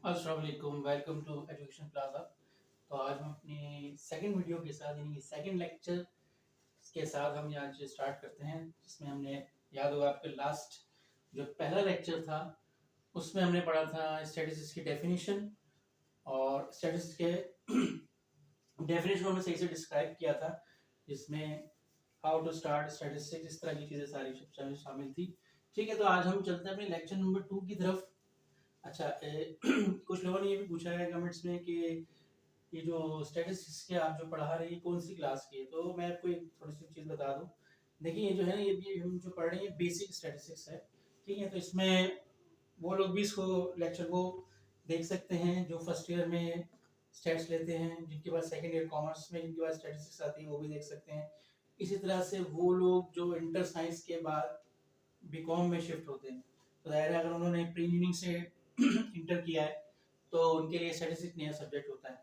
अस्सलाम वालेकुम, welcome to education plaza. तो आज हम अपनी सेकंड वीडियो के साथ यानी कि सेकंड लेक्चर के साथ हम आज स्टार्ट करते हैं, जिसमें हमने याद होगा आपके लास्ट जो पहला लेक्चर था उसमें हमने पढ़ा था स्टैटिस्टिक्स की डेफिनेशन। और स्टैटिस्टिक्स के डेफिनेशन हमने सही से डिस्क्राइब किया था, जिसमें हाउ टू स्टार्ट स्टैटिस्टिक्स, इस तरह की चीज़ें सारी शामिल थी। ठीक है, तो आज हम चलते हैं अपने लेक्चर नंबर 2 की तरफ। अच्छा, कुछ लोगों ने ये भी पूछा है कमेंट्स में कि ये जो स्टैटिस्टिक्स के आप जो पढ़ा रहे हैं कौन सी क्लास की है। तो मैं आपको एक थोड़ी सी चीज़ बता दूं। देखिए, ये जो है ना, ये भी हम जो पढ़ रहे हैं बेसिक स्टैटिस्टिक्स है। ठीक है, तो इसमें वो लोग भी इसको लेक्चर को देख सकते हैं जो फर्स्ट ईयर में स्टैट्स लेते हैं, जिनके पास सेकेंड ईयर कॉमर्स में जिनके पास स्टैटिस्टिक्स आती है वो भी देख सकते हैं। इसी तरह से वो लोग जो इंटर साइंस के बाद बीकॉम में शिफ्ट होते हैं, तो ज़ाहिर है अगर उन्होंने प्री इंजीनियरिंग से इंटर किया है तो उनके लिए स्टैटिस्टिक्स नया सब्जेक्ट होता है।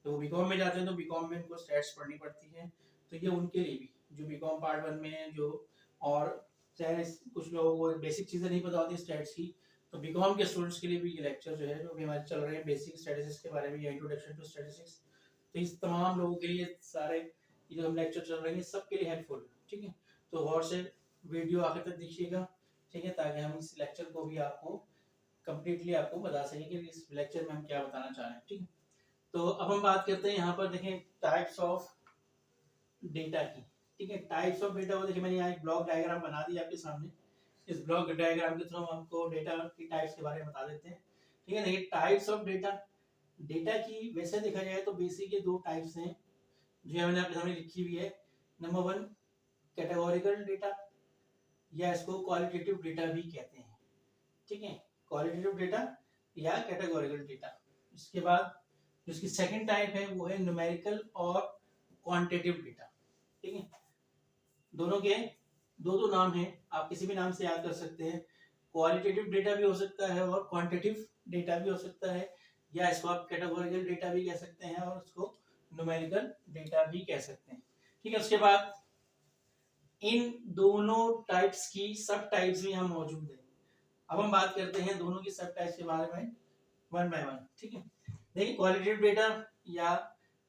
तो वो बीकॉम में जाते हैं तो बीकॉम में उनको स्टैट्स पढ़नी पड़ती है। तो ये उनके लिए भी जो बीकॉम पार्ट 1 में है, जो और चाहे कुछ लोगों को बेसिक चीज़ें नहीं पता होती स्टैट्स की, तो बीकॉम के स्टूडेंट्स के लिए भी ये लेक्चर जो है जो भी हमारे चल रहे हैं बेसिक स्टैटिस्टिक्स के बारे में या इंट्रोडक्शन टू स्टैटिस्टिक्स, तो इस तमाम लोगों के लिए सारे ये जो हम लेक्चर चल रहे हैं सबके लिए हेल्पफुल है। ठीक है, तो गौर से वीडियो आखिर तक देखिएगा। ठीक है, ताकि हम इस लेक्चर को भी आपको कंप्लीटली आपको बता सकें कि इस लेक्चर में हम क्या बताना चाह रहे हैं। ठीक है, तो अब हम बात करते हैं यहाँ पर देखें टाइप्स ऑफ डेटा की। ठीक है, टाइप्स ऑफ डेटा को देखिए मैंने यहाँ एक ब्लॉक डायग्राम बना दिया आपके सामने। इस ब्लॉक डायग्राम के थ्रू हम आपको डेटा की टाइप्स के बारे में बता देते हैं। ठीक है, देखिए टाइप्स ऑफ डेटा, डेटा की वैसे देखा जाए तो बेसिक ये दो टाइप्स हैं जो मैंने आपके सामने लिखी हुई है। नंबर 1 कैटेगोरिकल डेटा, या इसको क्वालिटेटिव डेटा भी कहते हैं। ठीक है, क्वालिटेटिव डेटा या कैटेगोरिकल डेटा। इसके बाद जो इसकी सेकंड टाइप है वो है न्यूमेरिकल और क्वांटिटेटिव डेटा। ठीक है, दोनों के दो दो नाम हैं, आप किसी भी नाम से याद कर सकते हैं। क्वालिटेटिव डेटा भी हो सकता है और क्वांटिटेटिव डेटा भी हो सकता है, या इसको आप कैटेगोरिकल डेटा भी कह सकते हैं और उसको न्यूमेरिकल डेटा भी कह सकते हैं। ठीक है, उसके बाद इन दोनों टाइप्स की सब टाइप्स भी यहाँ मौजूद है। अब हम बात करते हैं दोनों की सब टाइप्स के बारे में वन बाय वन। ठीक है, देखिए क्वालिटेटिव डेटा या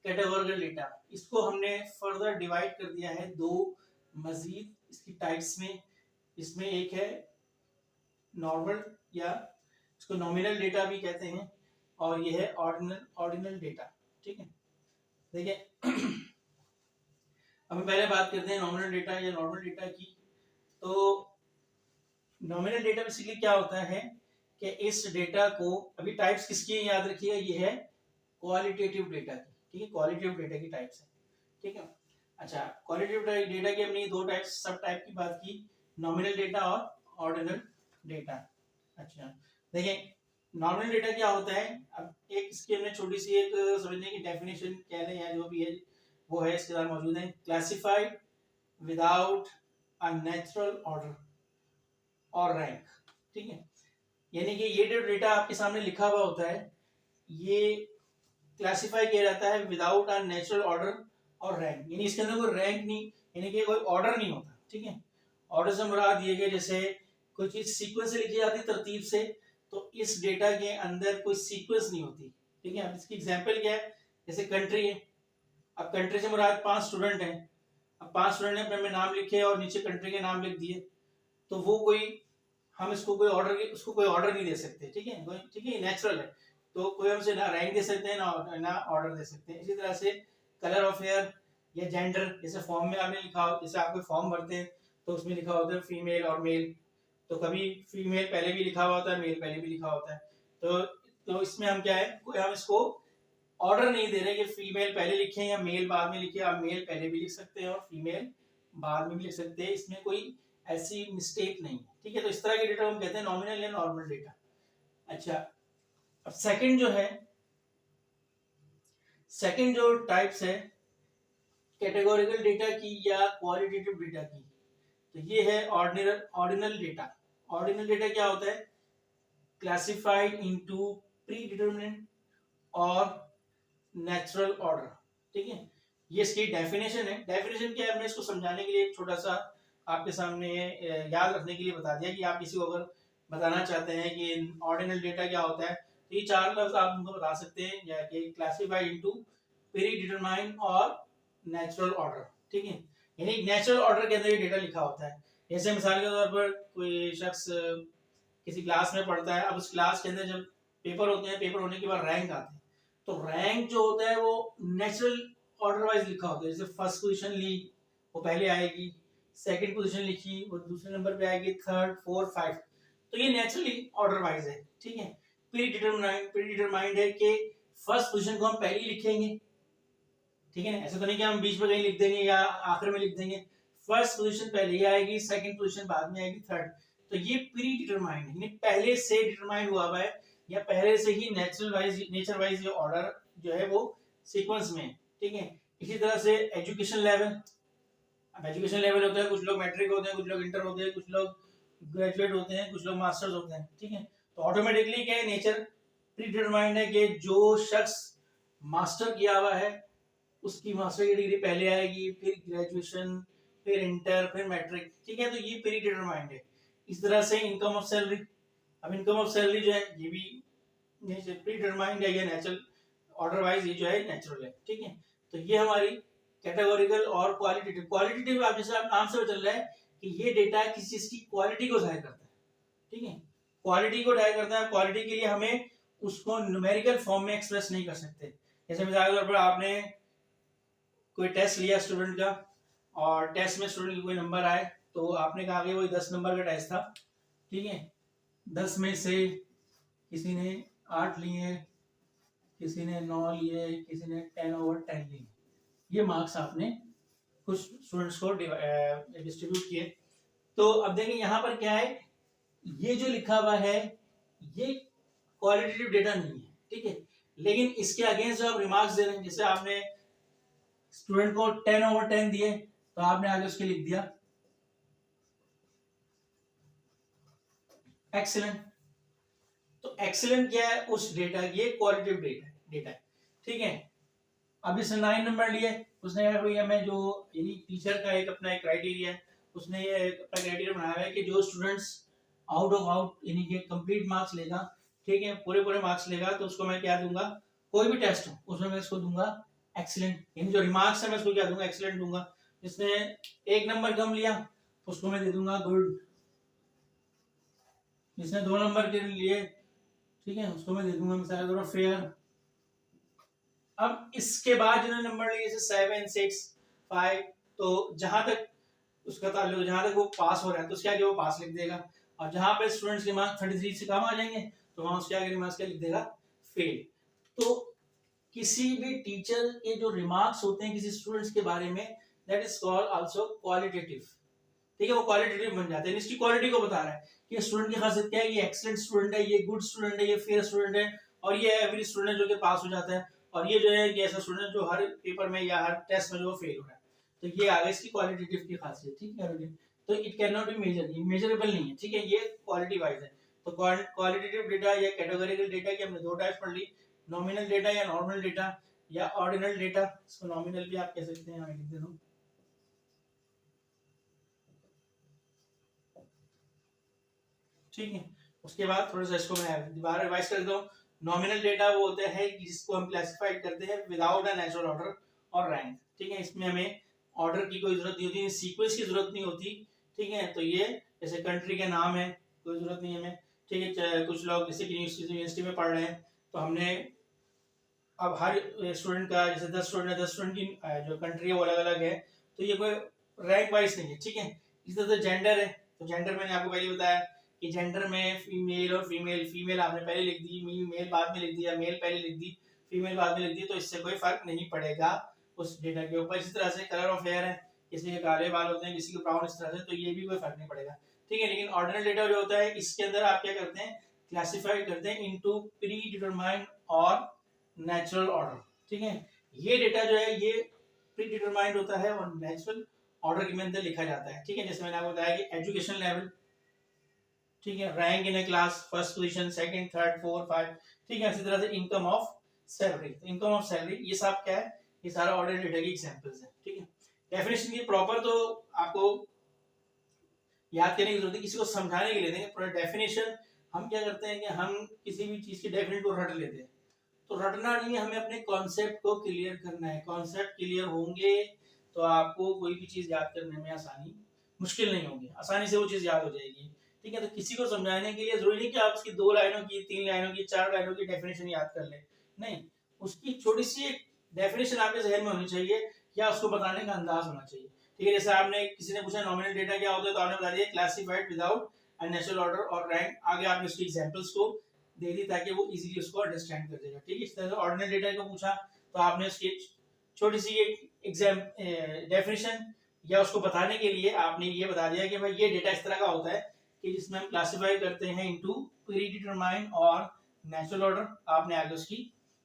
कैटेगोरिकल डेटा, इसको हमने फर्दर डिवाइड कर दिया है दो मजीद इसकी टाइप्स में। इसमें एक है नॉर्मल, या इसको नॉमिनल डेटा भी कहते हैं, और ये है ऑर्डिनल ऑर्डिनल डेटा। ठीक है, देखिए हम पहले बात करते हैं नॉमिनल डेटा या नॉर्मल डेटा की। तो नॉमिनल डेटा बेसिकली क्या होता है कि इस डेटा को, अभी टाइप्स किसकी है याद रखिएगा, ये है क्वालिटेटिव डेटा की। ठीक है, क्वालिटेटिव डेटा की टाइप्स है। ठीक है, अच्छा क्वालिटेटिव डेटा की हमने दो टाइप्स सब टाइप की बात की, नॉमिनल डेटा और ऑर्डिनल डेटा। अच्छा देखिए नॉमिनल डेटा क्या होता है। अब एक इसकी हमने छोटी सी एक समझने की डेफिनेशन कह लें या जो भी है वो है इसके साथ मौजूद है। Classified without a natural order और रैंक। ठीक है, यानी कि ये जो डेटा आपके सामने लिखा हुआ होता है ये क्लासिफाई किया जाता है विदाउट अ नेचुरल ऑर्डर और रैंक, यानी इसके अंदर कोई रैंक नहीं, यानी कि कोई ऑर्डर नहीं होता। ठीक है, ऑर्डर से मुराद ये कि जैसे कोई चीज सीक्वेंस से लिखी जाती है तरतीब से, तो इस डेटा के अंदर कोई सीक्वेंस नहीं होती। ठीक है, अब इसकी एग्जांपल क्या है, जैसे कंट्री है, अब कंट्री से मुराद 5 स्टूडेंट हैं, अब 5 स्टूडेंट ने अपने में नाम लिखे और नीचे कंट्री के नाम लिख दिए, तो वो कोई, हम इसको कोई ऑर्डर, उसको कोई ऑर्डर नहीं दे सकते। ठीक है, ठीक है, नेचुरल है, तो कोई हमसे ना रैंक दे सकते हैं ना ऑर्डर दे सकते हैं। इसी तरह से कलर ऑफ हेयर या जेंडर, जैसे फॉर्म में आपने लिखा हो, जैसे आप कोई फॉर्म भरते हैं तो उसमें लिखा होता है फीमेल और मेल, तो कभी फीमेल पहले भी लिखा हुआ होता है, मेल पहले भी लिखा होता है। तो इसमें हम क्या है, कोई हम इसको ऑर्डर नहीं दे रहे कि फीमेल पहले लिखे या मेल बाद में लिखे। आप मेल पहले भी लिख सकते हैं और फीमेल बाद में भी लिख सकते हैं, इसमें कोई ऐसी मिस्टेक नहीं। ठीक है, तो इस तरह के डेटा हम कहते हैं नॉमिनल या नॉर्मल डेटा। अच्छा, अब सेकंड जो है, सेकंड जो टाइप्स है कैटेगोरिकल डेटा की या क्वालिटेटिव डेटा की, तो ये है ordinal ordinal data. Ordinal data क्या होता है, क्लासिफाइड इनटू प्री डिटरमिनेट और नेचुरल ऑर्डर। ठीक है, ये इसकी डेफिनेशन है। डेफिनेशन क्या है, हमने इसको समझाने के लिए एक छोटा सा आपके सामने याद रखने के लिए बता दिया कि आप किसी को अगर बताना चाहते हैं कि ऑर्डिनल डेटा क्या होता है, तो ये 4 लफ्ज आप उनको बता सकते हैं, या कि क्लासिफाइड इनटू प्री डिटरमाइंड और नेचुरल ऑर्डर, ठीक है। यानी नेचुरल ऑर्डर के अंदर ये डेटा लिखा होता है। जैसे मिसाल के तौर पर कोई शख्स किसी क्लास में पढ़ता है, अब उस क्लास के अंदर जब पेपर होते हैं, पेपर होने के बाद रैंक आते हैं, तो रैंक जो होता है वो नेचुरल ऑर्डर वाइज लिखा होता है। जैसे फर्स्ट पोजीशन ली वो पहले आएगी, सेकंड पोजीशन लिखी वो दूसरे नंबर पे आएगी, थर्ड, फोर्थ, फाइव, तो ये नेचुरली ऑर्डर वाइज है, ठीक है। प्री डिटरमाइंड है कि फर्स्ट पोजीशन को हम पहले ही लिखेंगे, ठीक है ना, ऐसा तो नहीं कि हम बीच में कहीं लिख देंगे या आखिर में लिख देंगे। फर्स्ट पोजीशन पहले ही आएगी, सेकंड पोजीशन बाद में आएगी, थर्ड, तो ये प्री डिटरमाइंड यानी पहले से डिटरमाइंड हुआ हुआ है, या पहले से ही नेचर वाइज ये ऑर्डर जो है वो सीक्वेंस में, ठीक है। इसी तरह से एजुकेशन लेवल, अब एजुकेशन लेवल होता है, कुछ लोग मैट्रिक होते हैं, कुछ लोग इंटर होते हैं, कुछ लोग ग्रेजुएट होते हैं, कुछ लोग मास्टर्स होते हैं, ठीक है। तो ऑटोमेटिकली क्या है, नेचर प्री डिटरमाइंड है कि जो शख्स मास्टर किया हुआ है उसकी मास्टर की डिग्री पहले आएगी, फिर ग्रेजुएशन, फिर इंटर, फिर मैट्रिक, ठीक है। तो ये प्री डिटरमाइंड है। इस तरह से इनकम ऑफ सैलरी, अब इनकम ऑफ सैलरी जो है ये भी प्री डिटरमाइंड है, ये नेचुरल ऑर्डर वाइज ये जो है नेचुरल है, ठीक है। तो ये हमारी कैटेगोरिकल और क्वालिटेटिव। क्वालिटेटिव आप जैसे आप नाम से चल रहा है कि ये डेटा किसी चीज की क्वालिटी को जाहिर करता है, ठीक है, क्वालिटी को जाहिर करता है। क्वालिटी के लिए हमें उसको न्यूमेरिकल फॉर्म में एक्सप्रेस नहीं कर सकते। जैसे मिसाल के तौर पर आपने कोई टेस्ट लिया स्टूडेंट का, और टेस्ट में स्टूडेंट की कोई नंबर आए, तो आपने कहा कि वो 10 नंबर का टेस्ट था, ठीक है, 10 में से किसी ने 8 लिए, किसी ने 9 लिए, किसी ने 10/10 लिए, ये मार्क्स आपने कुछ स्टूडेंट्स को डिस्ट्रीब्यूट किए। तो अब देखें यहाँ पर क्या है, ये जो लिखा हुआ है ये क्वालिटेटिव डेटा नहीं है, ठीक है, लेकिन इसके अगेंस्ट जो आप रिमार्क्स दे रहे हैं, जैसे आपने स्टूडेंट को 10/10 दिए, तो आपने आगे उसके लिख दिया एक्सीलेंट। तो एक्सीलेंट क्या है, उस डेटा ये क्वालिटेटिव डेटा है, ठीक है। अब इसने 9 नंबर लिए, उसने भैया मैं जो यानी टीचर का एक अपना एक क्राइटेरिया है, उसने ये अपना क्राइटेरिया बनाया है कि जो स्टूडेंट्स आउट ऑफ आउट यानी कि कंप्लीट मार्क्स लेगा, ठीक है, पूरे मार्क्स लेगा, तो उसको मैं क्या दूंगा, कोई भी टेस्ट हो उसमें मैं इसको दूंगा एक्सीलेंट, यानी जो रिमार्क्स है मैं उसको क्या दूंगा, एक्सीलेंट दूंगा। जिसने 1 नंबर कम लिया उसको मैं दे दूंगा गुड, जिसने 2 नंबर के लिए, ठीक है, उसको मैं दे दूंगा मिसाल फेयर। अब इसके बाद जिन्होंने नंबर लिए जैसे 7, 6, 5, तो जहां तक उसका ताल्लुक, जहां तक वो पास हो रहा है तो उसके आगे वो पास लिख देगा, और जहां पे स्टूडेंट्स के मार्क्स 33 से कम आ जाएंगे तो वहां उसके आगे रिमार्क्स क्या लिख देगा, फेल। तो किसी भी टीचर के जो रिमार्क्स होते हैं किसी स्टूडेंट्स के बारे में, that is called also qualitative, ठीक है, वो क्वालिटेटिव बन जाते हैं, इसकी क्वालिटी को बता रहा है कि स्टूडेंट की खासियत क्या है, ये एक्सीलेंट स्टूडेंट है, ये गुड स्टूडेंट है, ये फेयर स्टूडेंट है, और ये एवरेज स्टूडेंट जो कि पास हो जाता है, और ये जो है कि ऐसा स्टूडेंट जो हर पेपर में या हर टेस्ट में जो फेल हो रहा है। तो ये आगे इसकी क्वालिटेटिव की खासियत, ठीक है। तो it can not be measure, ये मेजरेबल नहीं है, ठीक है, ये क्वालिटी वाइज है। तो क्वालिटेटिव डेटा या कैटेगोरिकल डेटा की हमने 2 टाइप्स पढ़ ली, नॉमिनल डेटा या नॉर्मल डेटा या ऑर्डिनल डेटा, इसको नॉमिनल भी आप कह सकते हैं, मैं लिख देता हूं, ठीक है। उसके बाद थोड़ा सा इसको मैं दोबारा रिवाइज कर देता हूँ। नॉमिनल डेटा वो होता है जिसको हम क्लासिफाइड करते हैं विदाउट अ नेचुरल ऑर्डर और रैंक, ठीक है, इसमें हमें ऑर्डर की कोई जरूरत नहीं होती, सीक्वेंस की जरूरत नहीं होती, ठीक है। तो ये जैसे कंट्री के नाम है, कोई जरूरत नहीं है हमें, ठीक है। कुछ लोग जैसे यूनिवर्सिटी में पढ़ रहे हैं, तो हमने अब हर स्टूडेंट का जैसे 10 स्टूडेंट है, 10 स्टूडेंट की जो कंट्री है वो अलग अलग है, तो ये कोई रैंक वाइज नहीं है, ठीक है। इसी तरह से जेंडर है, तो जेंडर मैंने आपको पहले बताया कि जेंडर में फीमेल और फीमेल आपने पहले लिख दी, मेल बाद में लिख दिया, मेल पहले लिख दी, फीमेल बाद में लिख दी, तो इससे कोई फर्क नहीं पड़ेगा उस डेटा के ऊपर। इसी तरह से कलर ऑफ हेयर है, किसी के काले बाल होते हैं, किसी के ब्राउन, इस तरह से, तो ये भी कोई फर्क नहीं पड़ेगा, ठीक है। लेकिन ऑर्डिनल डेटा जो होता है इसके अंदर आप क्या करते हैं, क्लासिफाइड करते हैं इनटू प्री डिटरमाइंड और नेचुरल ऑर्डर, ठीक है। ये डेटा जो है ये प्री डिटरमाइंड होता है और नेचुरल ऑर्डर के अंदर लिखा जाता है, ठीक है। जैसे मैंने आपको बताया कि एजुकेशन लेवल, ठीक है, rank in A class, first position, second, third, fourth, 5, ठीक है। इसी तरह से income of salary, income of salary, ये सब क्या है, ये सारा ऑर्डर डेटा की एग्जांपल्स है, ठीक है। डेफिनेशन की प्रॉपर तो आपको याद करने की जरूरत है, किसी को समझाने के लिए देंगे, पूरा डेफिनेशन हम क्या करते हैं कि हम किसी भी चीज की डेफिनेट को रट लेते हैं। तो रटना नहीं है, हमें अपने कॉन्सेप्ट को क्लियर करना है। कॉन्सेप्ट क्लियर होंगे तो आपको कोई भी चीज याद करने में मुश्किल नहीं होगी, आसानी से वो चीज याद हो जाएगी। ठीक है, तो किसी को समझाने के लिए जरूरी नहीं कि आप उसकी 2 लाइनों की, 3 लाइनों की, 4 लाइनों की डेफिनेशन याद कर ले। नहीं, उसकी छोटी सी एक डेफिनेशन आपके जहन में होनी चाहिए या उसको बताने का अंदाज होना चाहिए। ठीक है, जैसे आपने किसी ने पूछा नॉमिनल डेटा क्या होता है, तो आपने बता दिया classified without a natural order और रैंक। आगे आपने उसकी एग्जांपल्स को दे दी ताकि वो इजीली उसको अंडरस्टैंड कर देगा। ठीक है, इस तरह से ऑर्डिनल डेटा को पूछा तो आपने उसकी छोटी सी एक एग्जाम डेफिनेशन या उसको बताने के लिए आपने ये बता दिया कि भाई ये डेटा इस तरह का होता है कि जिसमें हम क्लासिफाई करते हैं इनटू प्री डिटरमाइंड और नेचुरल ऑर्डर। आपने आगे उसकी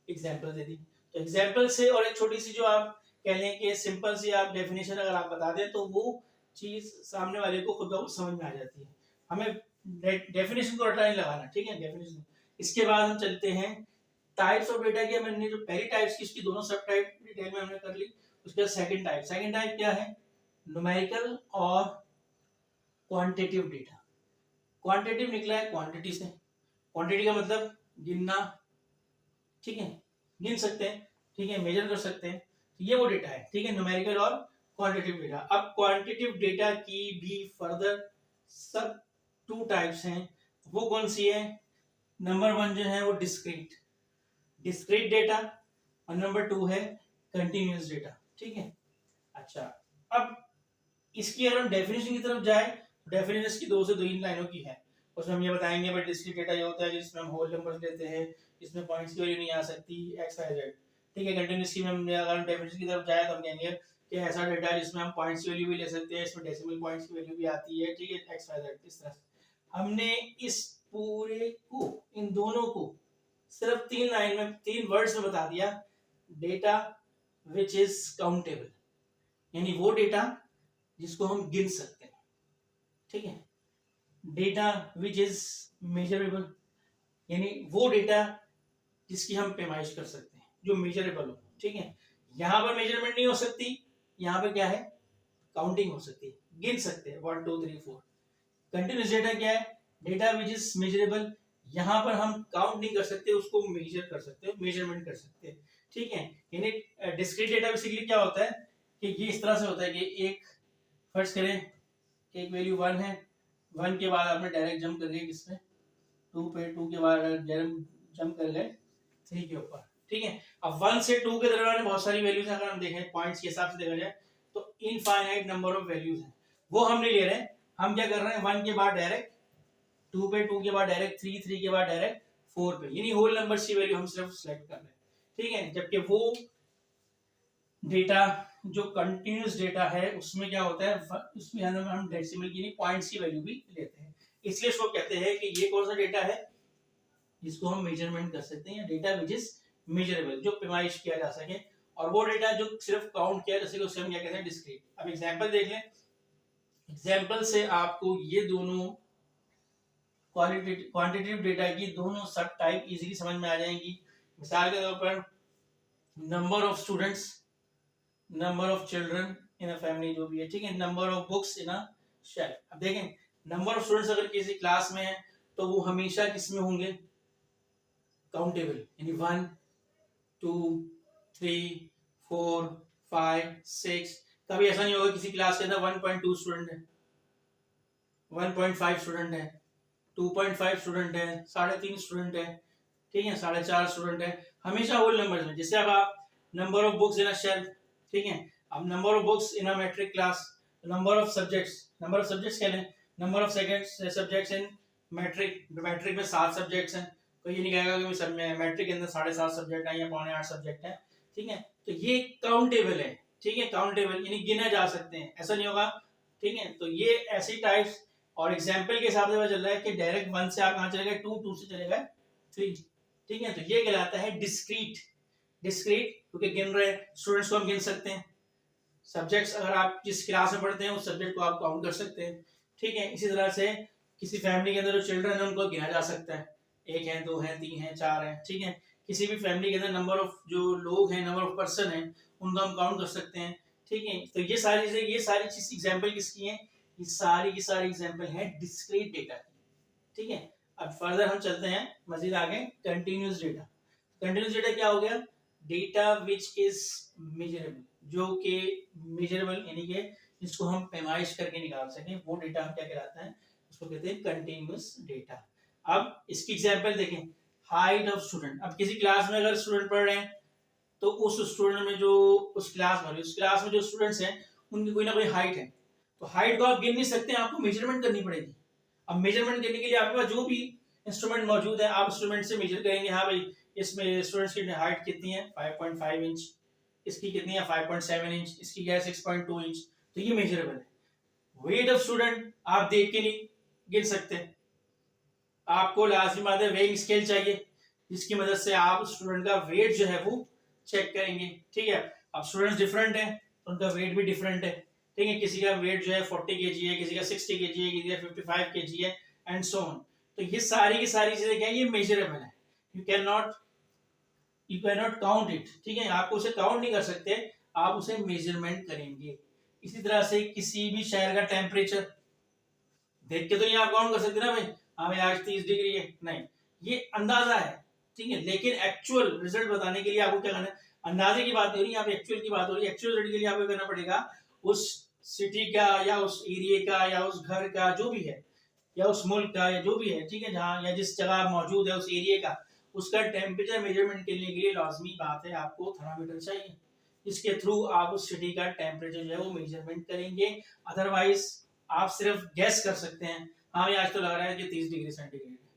एग्जांपल दे दी। तो एग्जांपल से और एक छोटी सी जो आप कह लें कि सिंपल सी आप डेफिनेशन अगर आप बता दें तो वो चीज सामने वाले को खुद ब खुद समझ में आ जाती है। हमें डेफिनेशन को रटा नहीं लगाना। ठीक है, डेफिनेशन। इसके बाद हम चलते हैं टाइप्स ऑफ डेटा की। हमने जो पहली टाइप्स की उसकी दोनों सब टाइप डिटेल में हमने कर ली। उसके बाद सेकंड टाइप क्या है, न्यूमेरिकल और क्वांटिटेटिव डेटा। क्वांटिटेटिव निकला है क्वांटिटी से, क्वांटिटी का मतलब गिनना। ठीक है, गिन सकते हैं, ठीक है, मेजर कर सकते हैं, तो ये वो डेटा है। ठीक है, न्यूमेरिकल और क्वांटिटेटिव डेटा। अब क्वांटिटेटिव डेटा की भी फर्दर सब 2 टाइप्स हैं। वो कौन सी है, नंबर 1 जो है वो डिस्क्रीट डेटा और नंबर 2 है कंटिन्यूअस डेटा। ठीक है, अच्छा, अब इसकी अगर हम डेफिनेशन की तरफ जाए, डेफिनेशन की 2 से 3 लाइनों की है। उसमें हम ये बताएंगे भाई डिस्क्रीट डेटा ये होता है जिसमें हम होल नंबर्स लेते हैं, जिसमें पॉइंट्स की वैल्यू नहीं आ सकती, एक्स वाई जेड। ठीक है, कंटिन्यूअस की में अगर हम डेफिनेशन की तरफ जाए तो हम कहेंगे कि ऐसा डेटा है जिसमें हम पॉइंट्स की वैल्यू भी ले सकते हैं, इसमें डेसिमल पॉइंट्स की वैल्यू भी आती है। ठीक है, एक्स वाई जेड। इस तरह हमने इस पूरे को, इन दोनों को सिर्फ 3 लाइन में, 3 वर्ड्स में बता दिया। डेटा विच इज काउंटेबल, यानी वो डेटा जिसको हम गिन सकते हैं। ठीक है, डेटा विच इज मेजरेबल, यानी वो डेटा जिसकी हम पैमाइश कर सकते हैं, जो मेजरेबल हो। ठीक है, यहां पर मेजरमेंट नहीं हो सकती, यहां पर क्या है, काउंटिंग हो सकती है, गिन सकते हैं 1 2 3 4। कंटिन्यूअस डेटा क्या है, डेटा विच इज मेजरेबल, यहां पर हम काउंट नहीं कर सकते, उसको मेजर कर सकते हैं, मेजरमेंट कर सकते हैं। ठीक है, यानी डिस्क्रीट डेटा बेसिकली क्या होता है कि ये इस तरह से होता है कि एक फर्ज करें एक वैल्यू 1 है, 1 के बाद आपने डायरेक्ट जंप कर गए किसमें, 2 पे, 2 के बाद जंप कर गए 3 के ऊपर। ठीक है, अब 1 से 2 के दरमियान बहुत सारी वैल्यूज हैं। अगर हम देखें पॉइंट्स के हिसाब से देखा जाए तो इनफाइनाइट नंबर ऑफ वैल्यूज हैं, वो हम नहीं ले रहे हैं। हम क्या कर रहे हैं, 1 के बाद डायरेक्ट 2 पे, 2 के बाद डायरेक्ट 3, 3 के बाद डायरेक्ट 4 पे, यानी होल नंबर्स की वैल्यू हम सिर्फ सिलेक्ट कर रहे हैं। ठीक है, जबकि वो डेटा जो कंटिन्यूअस डेटा है उसमें क्या होता है, उसमें हम डेसिमल की नहीं पॉइंट्स की वैल्यू भी लेते हैं। इसलिए इसको कहते हैं कि ये कौन सा डेटा है जिसको हम मेजरमेंट कर सकते हैं, या डेटा विच इज मेजरेबल, जो पैमाइश किया जा सके, और वो डेटा जो सिर्फ काउंट किया जा सके उसे हम क्या कहते हैं, डिस्क्रीट। अब एग्जांपल देख लें, एग्जांपल से आपको ये दोनों क्वांटिटेटिव डेटा की दोनों सब टाइप इजीली समझ में आ जाएंगी। मिसाल के तौर पर number of students, number of children in a family, जो भी है। ठीक है, number of books in a shelf. अब देखें, नंबर ऑफ स्टूडेंट्स अगर किसी क्लास में है तो वो हमेशा किस में होंगे, काउंटेबल, यानी 1 2 3 4 5 6। कभी ऐसा नहीं होगा किसी क्लास के अंदर 1.2 स्टूडेंट है, 1.5 स्टूडेंट है, 2.5 स्टूडेंट है, 3.5 स्टूडेंट है, ठीक है, 4.5 स्टूडेंट है, हमेशा होल नंबर्स में। जैसे अब आप number of books in a shelf, ठीक है, अब number of books in a matric class, number of subjects क्या लें, number of subjects in matric, matric में 7 सब्जेक्ट्स हैं, तो ये नहीं कहेगा कि सब में मैट्रिक के अंदर 7.5 सब्जेक्ट है या 7.25 सब्जेक्ट है। ठीक है, तो ये काउंटेबल है। ठीक है, काउंटेबल यानी गिने जा सकते हैं, ऐसा नहीं होगा। ठीक है, तो ये ऐसी टाइप्स, और एग्जाम्पल के हिसाब से पता चल रहा है कि डायरेक्ट 1 से आप कहां चले गए, 2 से चले गए 3। ठीक है, तो ये कहलाता है डिस्क्रीट। क्योंकि गिन रहे स्टूडेंट्स को हम गिन सकते हैं, सब्जेक्ट्स अगर आप जिस क्लास में पढ़ते हैं उस सब्जेक्ट को आप काउंट कर सकते हैं। ठीक है, इसी तरह से किसी फैमिली के अंदर जो चिल्ड्रन है उनको गिना जा सकता है, 1 है, 2 है, 3 है, 4 है। ठीक है, किसी भी फैमिली के अंदर नंबर ऑफ जो लोग हैं, नंबर ऑफ पर्सन है, उनको हम काउंट कर सकते हैं। ठीक है, तो ये सारी चीज एग्जाम्पल किसकी है, ये सारी की सारी एग्जाम्पल है डिस्क्रीट डेटा की। ठीक है, अब फर्दर हम चलते हैं मजीद आगे। कंटिन्यूस डेटा, कंटिन्यूस डेटा क्या हो गया? डेटा विच इज मेजरेबल, जो कि मेजरेबल यानी कि जिसको हम पैमाइश करके निकाल सकें, वो डेटा हम क्या कहलाता है? उसको कहते हैं कंटिन्यूस डेटा। अब इसकी एग्जांपल देखें, हाइट ऑफ स्टूडेंट। अब किसी क्लास में अगर स्टूडेंट पढ़ रहे हैं तो उस स्टूडेंट में जो उस क्लास में जो स्टूडेंट्स हैं उनकी कोई ना कोई हाइट है, तो हाइट को आप गिन नहीं सकते, आपको मेजरमेंट करनी पड़ेगी। अब मेजरमेंट करने के लिए आपके पास जो भी इंस्ट्रूमेंट मौजूद है, आप इंस्ट्रूमेंट से मेजर करेंगे, हाँ भाई इसमें स्टूडेंट्स की हाइट कितनी है 5.5 इंच, इसकी कितनी है 5.7 इंच, इसकी क्या है 6.2 इंच, तो ये मेजरेबल है। वेट ऑफ स्टूडेंट आप देख के नहीं गिन सकते, आपको लाजमी बात है वेइंग स्केल चाहिए, जिसकी मदद से आप स्टूडेंट का वेट जो है वो चेक करेंगे। ठीक है, अब स्टूडेंट्स डिफरेंट है तो उनका वेट भी डिफरेंट है। ठीक है, किसी का वेट जो है 40 kg है, किसी का 60 kg है, किसी का 55 kg है, एंड सो ऑन। तो ये सारी की सारी चीजें क्या है, ये मेजरेबल है। You can not count it. ठीक है, आपको उसे काउंट नहीं कर सकते, आप उसे मेजरमेंट करेंगे। इसी तरह से किसी भी शहर का टेम्परेचर देख के तो नहीं आप काउंट कर सकते ना भाई, हाँ भाई आज 30 डिग्री है, नहीं, ये अंदाजा है। ठीक है, लेकिन एक्चुअल रिजल्ट बताने के लिए आपको क्या करना है? अंदाजे की बात नहीं हो रही, यहाँ पे एक्चुअल की बात हो रही है। एक्चुअल रिजल्ट के लिए आपको करना पड़ेगा उस सिटी का या उस एरिया का या उस घर का जो भी है, या उस मुल्क का या जो भी है, ठीक है, जहाँ या जिस जगह मौजूद है उस एरिया का, उसका टेम्परेचर मेजरमेंट करने के लिए लाजमी बात है आपको थर्मामीटर चाहिए, जिसके थ्रू आप उस सिटी का टेम्परेचर जो है वो मेजरमेंट करेंगे। अदरवाइज आप सिर्फ गैस कर सकते हैं, हाँ भाई आज तो लग रहा है कि 30 डिग्री सेंटीग्रेड है,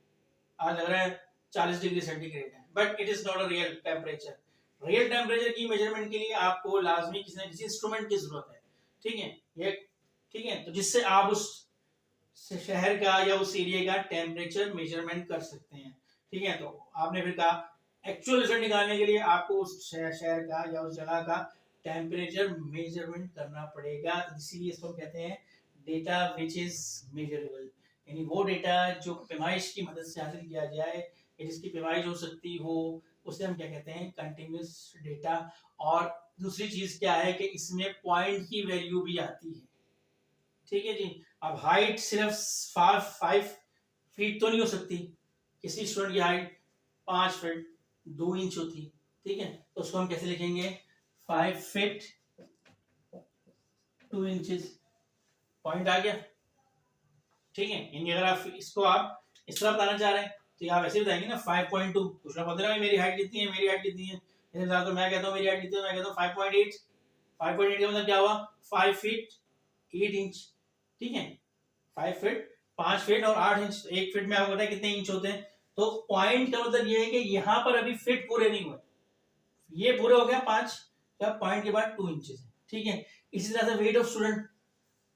आज लग रहा है 40 डिग्री सेंटीग्रेड है, but it is not a real temperature. Real temperature की मेजरमेंट के लिए आपको लाजमी किसी न किसी इंस्ट्रूमेंट की जरूरत है। ठीक है, ये ठीक है, तो जिससे आप उस शहर का या उस एरिया का टेम्परेचर मेजरमेंट कर सकते हैं। ठीक है, तो आपने फिर कहा एक्चुअल रिजल्ट निकालने के लिए आपको उस शहर का या उस जगह का टेम्परेचर मेजरमेंट करना पड़ेगा, इसीलिए इसको कहते हैं डेटा विच इज मेजरेबल, यानी वो डेटा जो पैमाइश की मदद से हासिल किया जाए या जिसकी पैमाइश हो सकती हो, उसे हम क्या कहते हैं? Continuous data. और दूसरी चीज क्या है कि इसमें पॉइंट की वैल्यू भी आती है। ठीक है जी, अब हाइट सिर्फ 5 फीट तो नहीं हो सकती, किसी स्टूडेंट की हाइट 5 फीट 2 इंच होती। ठीक है, तो उसको हम कैसे लिखेंगे? 5 फीट 2 इंचेस, पॉइंट आ गया। ठीक है, यानी अगर आप इसको आप इस तरह बताना चाह रहे हैं तो आप ऐसे बताएंगे ना 5.2, कुछ ना बोलते मेरी हाइट कितनी है, मेरी हाइट कितनी है, तो मैं कहता हूँ मेरी हाइट कितनी है, मैं कहता हूँ 5.8। 5.8 का मतलब क्या हुआ? 5 फीट 8 इंच। ठीक है, 5 फीट 5 फीट और 8 इंच, तो 1 फीट में आपको पता है कितने इंच होते हैं। तो पॉइंट का मतलब ये है कि यहाँ पर अभी फीट पूरे नहीं हुए, ये पूरे हो गया 5, क्या पॉइंट के बाद 2 इंचेस है। ठीक है, इसी तरह से वेट ऑफ स्टूडेंट।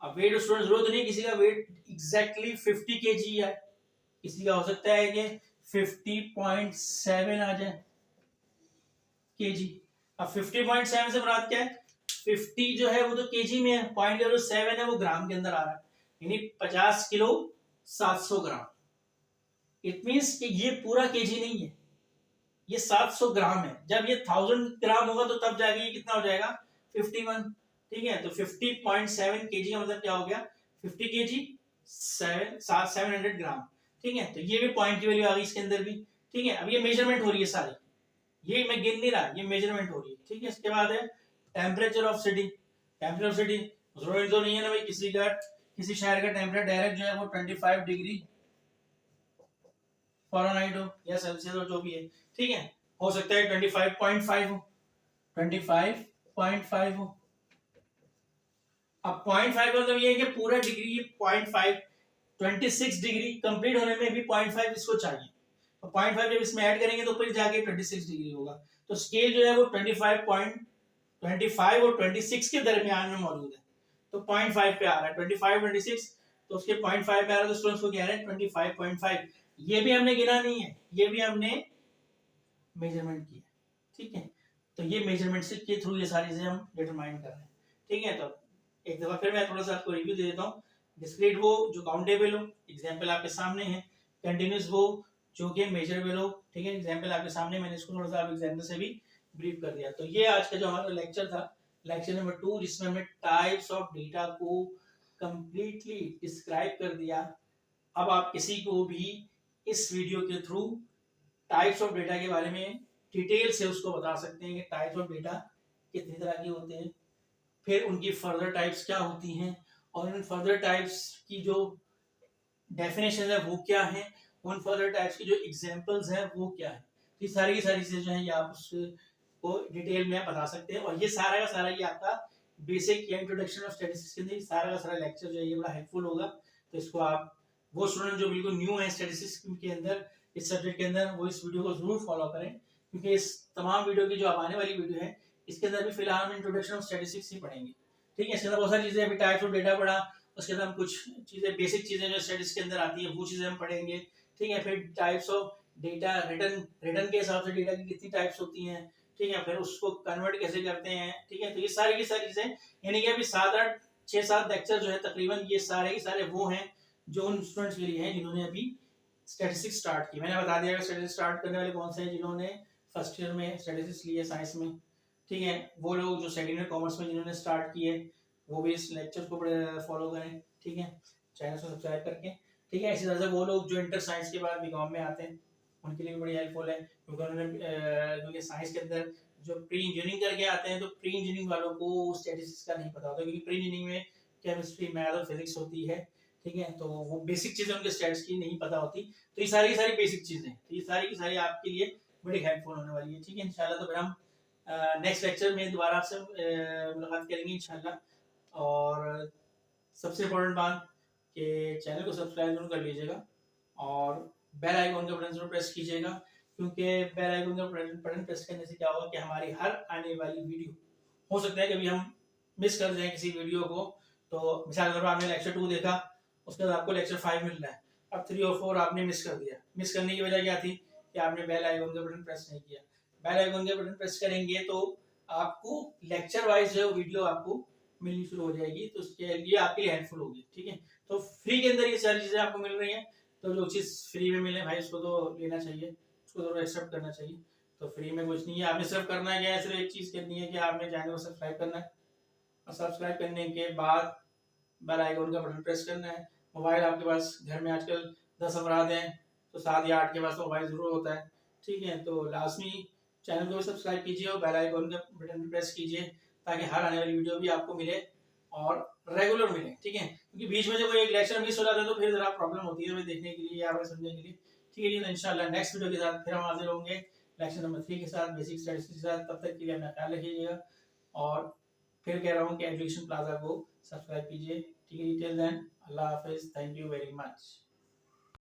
अब वेट ऑफ स्टूडेंट जरूरत नहीं किसी का वेट एग्जैक्टली 50 केजी है, किसी का हो सकता है कि 50.7 आ जाए केजी। अब 50.7 से मुराद क्या है? 50 जो है वो तो केजी में है, पॉइंट का जो 7 है वो ग्राम के अंदर आ रहा है, यानी 50 किलो 700 ग्राम। इट मींस कि ये पूरा केजी नहीं है, ये 700 ग्राम है। जब ये 1000 ग्राम होगा तो तब जाके ये कितना हो जाएगा? 51। ठीक है, तो 50.7 केजी का मतलब क्या हो गया? 50 केजी 700 ग्राम। ठीक है, तो ये भी पॉइंट की वैल्यू आ गई इसके अंदर भी। ठीक है, अब ये मेजरमेंट हो रही है सारी, ये मैं गिन नहीं रहा, ये मेजरमेंट हो रही है। ठीक है, इसके बाद है temperature of city. Temperature of city जरूरी तो नहीं है ना भाई किसी शहर का टेम्परेचर डायरेक्ट जो है वो 25 डिग्री फ़ारेनहाइट हो या सेल्सियस हो, जो भी है। ठीक है, हो सकता है 25.5 हो, 25.5 हो। अब 0.5 का मतलब ये है कि पूरा डिग्री 0.5 26 डिग्री कंप्लीट होने में भी 0.5 इसको चाहिए, तो 0.5 जब इसमें ऐड करेंगे तो फिर जाके 26 डिग्री होगा। तो स्केल जो है वो 25 और 26 के दरमियान में मौजूद है, तो 0.5 पे आ रहा है, 25 26, तो उसके 0.5 पे आ रहा है, तो स्टूडेंट्स को क्या है 25.5। ये भी हमने गिना नहीं है, ये भी हमने मेजरमेंट किया। ठीक है, तो ये मेजरमेंट से के थ्रू ये सारी चीजें हम डिटरमाइन कर रहे हैं। ठीक है, तो एक दफा फिर मैं थोड़ा सा आपको रिव्यू दे देता हूँ। डिस्क्रीट वो जो काउंटेबल हो, एग्जांपल आपके सामने है। कंटीन्यूअस वो जो कि मेजरेबल हो, ठीक है, एग्जांपल आपके सामने, मैंने इसको थोड़ा सा आप एग्जांपल से भी ब्रीफ कर दिया। तो ये आज का जो हमारा लेक्चर था, लेक्चर नंबर 2, जिसमें हमने टाइप्स ऑफ डेटा को कंप्लीटली डिस्क्राइब कर दिया। अब आप किसी को भी इस वीडियो के थ्रू टाइप्स ऑफ डेटा के बारे में डिटेल से उसको बता सकते हैं कि टाइप्स ऑफ डेटा कितनी तरह के होते हैं, फिर उनकी फर्दर टाइप्स क्या होती हैं, और उन फर्दर टाइप्स की जो डेफिनेशन है वो क्या है, उन फर्दर टाइप्स की जो एग्जांपल्स हैं वो क्या है। ये सारी की सारी चीजें जो है ये आप उसको डिटेल में बता सकते हैं। और ये सारा का सारा ये आपका बेसिक या इंट्रोडक्शन ऑफ स्टैटिस्टिक्स के अंदर सारा का सारा लेक्चर जो है ये बड़ा हेल्पफुल होगा। तो इसको आप वो स्टूडेंट जो बिल्कुल न्यू है स्टैटिस्टिक्स के अंदर, इस सब्जेक्ट के अंदर, वो इस वीडियो को जरूर फॉलो करें, क्योंकि इस तमाम वीडियो की जो अब आने वाली वीडियो है इसके अंदर भी फिलहाल हम इंट्रोडक्शन ऑफ स्टैटिस्टिक्स ही पढ़ेंगे। ठीक है, इसके अंदर बहुत सारी चीजें, अभी टाइप्स ऑफ डेटा पढ़ा, उसके अंदर हम कुछ चीजें बेसिक चीजें जो स्टैटिस्टिक्स के अंदर आती है वो चीजें हम पढ़ेंगे। ठीक है, फिर टाइप्स ऑफ डेटा, रिटर्न के हिसाब से डेटा की कितनी टाइप्स होती हैं, ठीक है, फिर उसको कन्वर्ट कैसे करते हैं। ठीक है, तो ये सारी की सारी चीजें, यानी कि अभी 6-7 लेक्चर जो है तकरीबन ये सारे के सारे वो हैं जो उन स्टूडेंट्स के लिए हैं जिन्होंने अभी स्टैटिस्टिक्स स्टार्ट की। मैंने बता दिया स्टैटिस्टिक्स स्टार्ट करने वाले कौन से हैं, जिन्होंने फर्स्ट ईयर में स्टैटिस्टिक्स लिए साइंस में। ठीक है, वो लोग जो सेकेंड ईयर कॉमर्स में जिन्होंने स्टार्ट किए वो भी इस लेक्चर को फॉलो करें। ठीक है, चैनल को सब्सक्राइब करके। ठीक है, इसी तरह से वो लोग जो इंटर साइंस के बाद बीकॉम में आते हैं उनके लिए भी बड़ी हेल्पफुल है, क्योंकि उन्होंने क्योंकि साइंस के अंदर जो प्री इंजीनियरिंग करके आते हैं तो प्री इंजीनियरिंग वालों को स्टैटिस्टिक्स का नहीं पता होता, क्योंकि प्री इंजीनियरिंग में केमिस्ट्री, मैथ और फिजिक्स होती है। ठीक है, तो वो बेसिक चीजें उनके स्टैट्स की नहीं पता होती, तो ये सारी की सारी बेसिक चीजें, तो ये सारी की सारी आपके लिए बड़ी हेल्पफुल होने वाली है। ठीक है, इंशाल्लाह। तो फिर हम नेक्स्ट लेक्चर में दोबारा आपसे मुलाकात करेंगे इंशाल्लाह। और सबसे इम्पोर्टेंट बात कि चैनल को सब्सक्राइब जरूर कर लीजिएगा और बेल आइकन का बटन जरूर प्रेस कीजिएगा, क्योंकि बेल आइकन का बटन प्रेस करने से क्या होगा कि हमारी हर आने वाली वीडियो, हो सकता है कभी हम मिस कर जाए किसी वीडियो को, तो मिसाल के तौर पर आपने लेक्चर 2 देखा, उसके बाद आपको लेक्चर 5 मिल रहा है, अब 3 और 4 आपने मिस कर दिया। मिस करने की वजह क्या थी कि आपने बेल आइकन का बटन प्रेस नहीं किया। बेल आइकन का बटन प्रेस करेंगे तो आपको लेक्चर वाइज जो वीडियो आपको मिलनी शुरू हो जाएगी, तो उसके लिए आपके लिए हेल्पफुल होगी। ठीक है, तो फ्री के अंदर ये सारी चीजें आपको मिल रही हैं, तो जो चीज फ्री में मिले भाई उसको तो लेना चाहिए, उसको जरूर एक्सेप्ट करना चाहिए। तो फ्री में कुछ नहीं है, आपने सिर्फ करना है क्या है, सिर्फ एक चीज करनी है कि आपने चैनल को सब्सक्राइब करना है, और सब्सक्राइब करने के बाद बेल आइकन का बटन प्रेस करना है। मोबाइल आपके पास घर में आजकल 10 अफराद हैं तो 7 या 8 के पास तो मोबाइल जरूर होता है। ठीक है, तो लाजमी चैनल को भी सब्सक्राइब कीजिए और बेल आइकन का बटन प्रेस कीजिए, ताकि हर आने वाली वीडियो भी आपको मिले और रेगुलर मिले। ठीक है, क्योंकि बीच में जब कोई एक लेक्चर मिस हो जाता है तो फिर जरा प्रॉब्लम होती है हमें देखने के लिए या हमें समझने के लिए। ठीक है जी, तो इंशाल्लाह नेक्स्ट वीडियो के साथ फिर हम हाजिर होंगे लेक्चर नंबर 3 के साथ, बेसिक स्टैटिस्टिक्स के साथ। तब तक के लिए अपना ख्याल रखिएगा और फिर कह रहा हूँ कि एजुकेशन प्लाजा को सब्सक्राइब कीजिए। ठीक है, टिल देन अल्लाह हाफिज, थैंक यू वेरी मच।